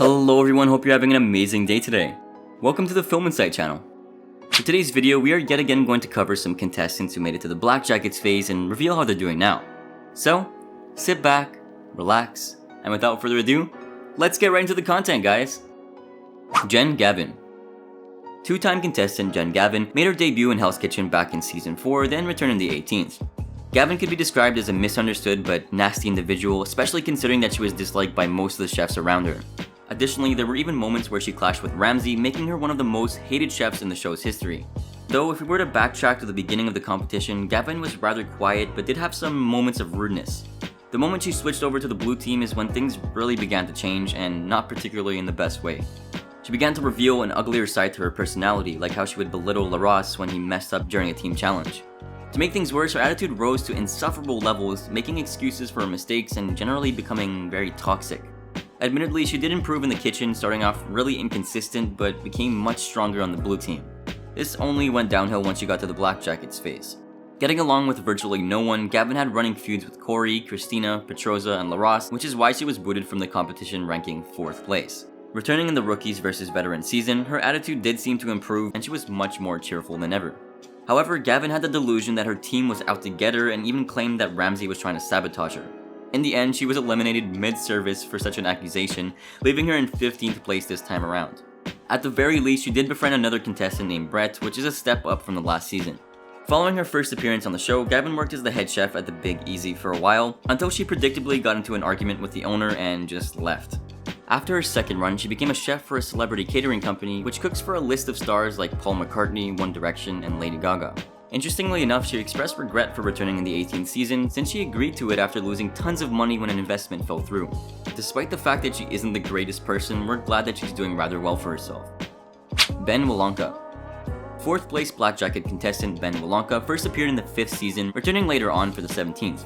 Hello everyone, hope you're having an amazing day today. Welcome to the Film Insight channel. For today's video, we are yet again going to cover some contestants who made it to the Black Jackets phase and reveal how they're doing now. So, sit back, relax, and without further ado, let's get right into the content, guys. Jen Gavin. Two-time contestant Jen Gavin made her debut in Hell's Kitchen back in Season 4, then returned in the 18th. Gavin could be described as a misunderstood but nasty individual, especially considering that she was disliked by most of the chefs around her. Additionally, there were even moments where she clashed with Ramsay, making her one of the most hated chefs in the show's history. Though, if we were to backtrack to the beginning of the competition, Gavin was rather quiet but did have some moments of rudeness. The moment she switched over to the blue team is when things really began to change, and not particularly in the best way. She began to reveal an uglier side to her personality, like how she would belittle LaRosse when he messed up during a team challenge. To make things worse, her attitude rose to insufferable levels, making excuses for her mistakes and generally becoming very toxic. Admittedly, she did improve in the kitchen, starting off really inconsistent, but became much stronger on the blue team. This only went downhill once she got to the Black Jackets phase. Getting along with virtually no one, Gavin had running feuds with Corey, Christina, Petroza, and LaRosse, which is why she was booted from the competition, ranking 4th place. Returning in the Rookies vs Veterans season, her attitude did seem to improve and she was much more cheerful than ever. However, Gavin had the delusion that her team was out to get her and even claimed that Ramsay was trying to sabotage her. In the end, she was eliminated mid-service for such an accusation, leaving her in 15th place this time around. At the very least, she did befriend another contestant named Brett, which is a step up from the last season. Following her first appearance on the show, Gavin worked as the head chef at the Big Easy for a while, until she predictably got into an argument with the owner and just left. After her second run, she became a chef for a celebrity catering company, which cooks for a list of stars like Paul McCartney, One Direction, and Lady Gaga. Interestingly enough, she expressed regret for returning in the 18th season, since she agreed to it after losing tons of money when an investment fell through. Despite the fact that she isn't the greatest person, we're glad that she's doing rather well for herself. Ben Wolanka. 4th place Black Jacket contestant Ben Wolanka first appeared in the 5th season, returning later on for the 17th.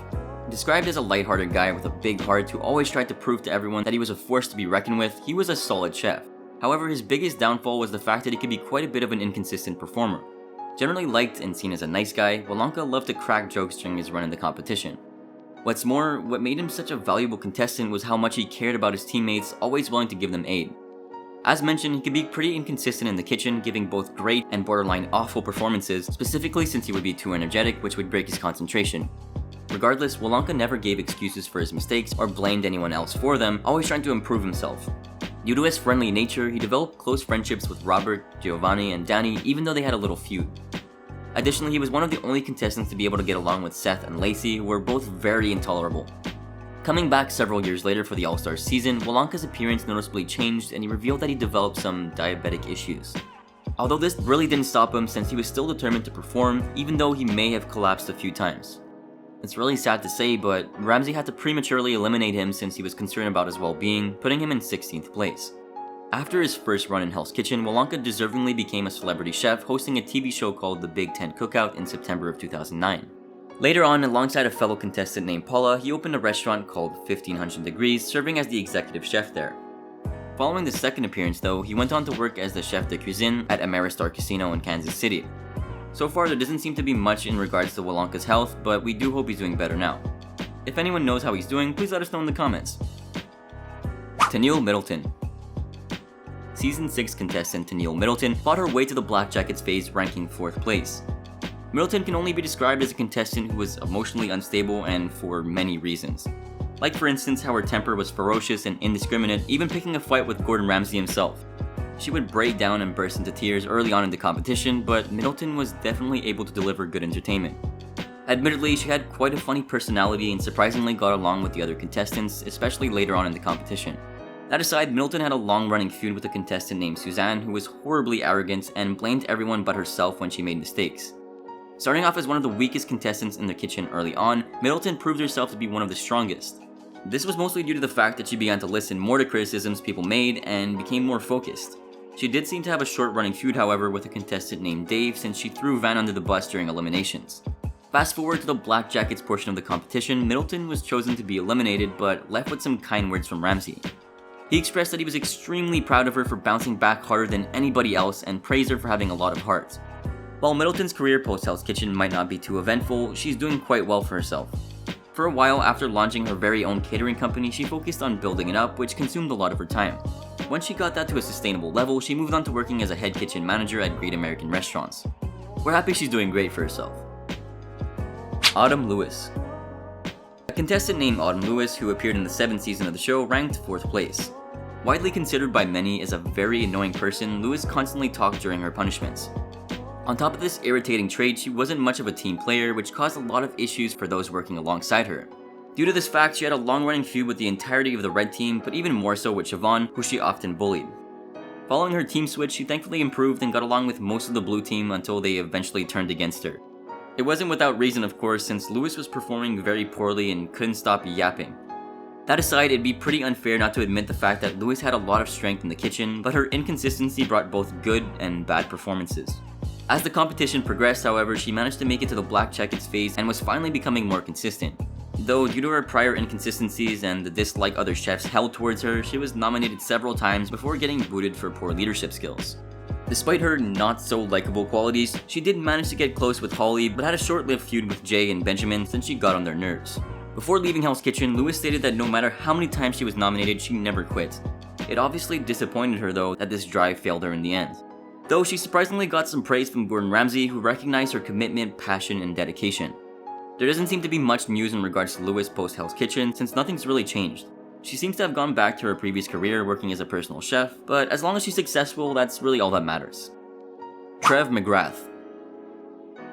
Described as a lighthearted guy with a big heart who always tried to prove to everyone that he was a force to be reckoned with, he was a solid chef. However, his biggest downfall was the fact that he could be quite a bit of an inconsistent performer. Generally liked and seen as a nice guy, Wolanka loved to crack jokes during his run in the competition. What's more, what made him such a valuable contestant was how much he cared about his teammates, always willing to give them aid. As mentioned, he could be pretty inconsistent in the kitchen, giving both great and borderline awful performances, specifically since he would be too energetic, which would break his concentration. Regardless, Wolanka never gave excuses for his mistakes or blamed anyone else for them, always trying to improve himself. Due to his friendly nature, he developed close friendships with Robert, Giovanni, and Danny, even though they had a little feud. Additionally, he was one of the only contestants to be able to get along with Seth and Lacey, who were both very intolerable. Coming back several years later for the All-Stars season, Wolanka's appearance noticeably changed and he revealed that he developed some diabetic issues. Although this really didn't stop him, since he was still determined to perform, even though he may have collapsed a few times. It's really sad to say, but Ramsay had to prematurely eliminate him since he was concerned about his well-being, putting him in 16th place. After his first run in Hell's Kitchen, Wolanka deservingly became a celebrity chef, hosting a TV show called The Big Tent Cookout in September of 2009. Later on, alongside a fellow contestant named Paula, he opened a restaurant called 1500 Degrees, serving as the executive chef there. Following the second appearance though, he went on to work as the chef de cuisine at Ameristar Casino in Kansas City. So far, there doesn't seem to be much in regards to Wolanka's health, but we do hope he's doing better now. If anyone knows how he's doing, please let us know in the comments. Tennille Middleton. Season 6 contestant Tennille Middleton fought her way to the Black Jackets phase, ranking 4th place. Middleton can only be described as a contestant who was emotionally unstable and for many reasons. Like for instance, how her temper was ferocious and indiscriminate, even picking a fight with Gordon Ramsay himself. She would break down and burst into tears early on in the competition, but Middleton was definitely able to deliver good entertainment. Admittedly, she had quite a funny personality and surprisingly got along with the other contestants, especially later on in the competition. That aside, Middleton had a long-running feud with a contestant named Suzanne who was horribly arrogant and blamed everyone but herself when she made mistakes. Starting off as one of the weakest contestants in the kitchen early on, Middleton proved herself to be one of the strongest. This was mostly due to the fact that she began to listen more to criticisms people made and became more focused. She did seem to have a short-running feud, however, with a contestant named Dave, since she threw Van under the bus during eliminations. Fast forward to the Black Jackets portion of the competition, Middleton was chosen to be eliminated, but left with some kind words from Ramsay. He expressed that he was extremely proud of her for bouncing back harder than anybody else and praised her for having a lot of heart. While Middleton's career post-Hell's Kitchen might not be too eventful, she's doing quite well for herself. For a while after launching her very own catering company, she focused on building it up, which consumed a lot of her time. Once she got that to a sustainable level, she moved on to working as a head kitchen manager at Great American Restaurants. We're happy she's doing great for herself. Autumn Lewis. A contestant named Autumn Lewis, who appeared in the 7th season of the show, ranked 4th place. Widely considered by many as a very annoying person, Lewis constantly talked during her punishments. On top of this irritating trait, she wasn't much of a team player, which caused a lot of issues for those working alongside her. Due to this fact, she had a long-running feud with the entirety of the red team, but even more so with Siobhan, who she often bullied. Following her team switch, she thankfully improved and got along with most of the blue team until they eventually turned against her. It wasn't without reason, of course, since Lewis was performing very poorly and couldn't stop yapping. That aside, it'd be pretty unfair not to admit the fact that Lewis had a lot of strength in the kitchen, but her inconsistency brought both good and bad performances. As the competition progressed, however, she managed to make it to the Black Jackets phase and was finally becoming more consistent. Though due to her prior inconsistencies and the dislike other chefs held towards her, she was nominated several times before getting booted for poor leadership skills. Despite her not-so-likable qualities, she did manage to get close with Holly, but had a short-lived feud with Jay and Benjamin since she got on their nerves. Before leaving Hell's Kitchen, Lewis stated that no matter how many times she was nominated, she never quit. It obviously disappointed her though that this drive failed her in the end. Though she surprisingly got some praise from Gordon Ramsay, who recognized her commitment, passion, and dedication. There doesn't seem to be much news in regards to Lewis post Hell's Kitchen since nothing's really changed. She seems to have gone back to her previous career working as a personal chef, but as long as she's successful, that's really all that matters. Trev McGrath.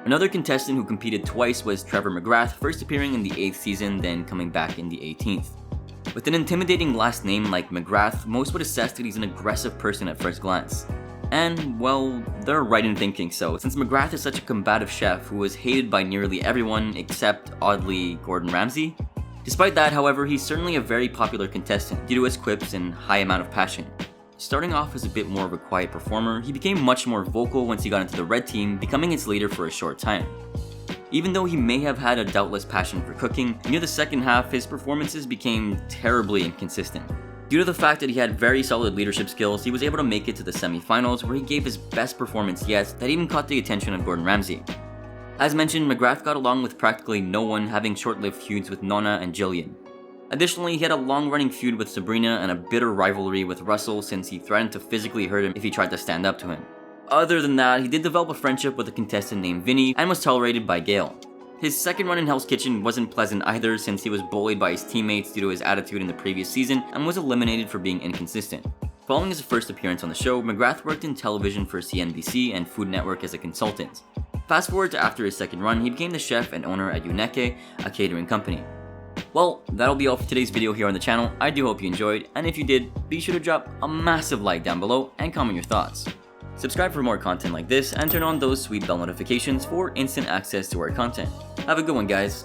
Another contestant who competed twice was Trevor McGrath, first appearing in the 8th season, then coming back in the 18th. With an intimidating last name like McGrath, most would assess that he's an aggressive person at first glance. And, well, they're right in thinking so, since McGrath is such a combative chef who was hated by nearly everyone except, oddly, Gordon Ramsay. Despite that, however, he's certainly a very popular contestant due to his quips and high amount of passion. Starting off as a bit more of a quiet performer, he became much more vocal once he got into the red team, becoming its leader for a short time. Even though he may have had a doubtless passion for cooking, near the second half his performances became terribly inconsistent. Due to the fact that he had very solid leadership skills, he was able to make it to the semi-finals where he gave his best performance yet that even caught the attention of Gordon Ramsay. As mentioned, McGrath got along with practically no one, having short-lived feuds with Nonna and Jillian. Additionally, he had a long-running feud with Sabrina and a bitter rivalry with Russell since he threatened to physically hurt him if he tried to stand up to him. Other than that, he did develop a friendship with a contestant named Vinny and was tolerated by Gail. His second run in Hell's Kitchen wasn't pleasant either since he was bullied by his teammates due to his attitude in the previous season and was eliminated for being inconsistent. Following his first appearance on the show, McGrath worked in television for CNBC and Food Network as a consultant. Fast forward to after his second run, he became the chef and owner at Uneke, a catering company. Well, that'll be all for today's video here on the channel. I do hope you enjoyed, and if you did, be sure to drop a massive like down below and comment your thoughts. Subscribe for more content like this and turn on those sweet bell notifications for instant access to our content. Have a good one, guys.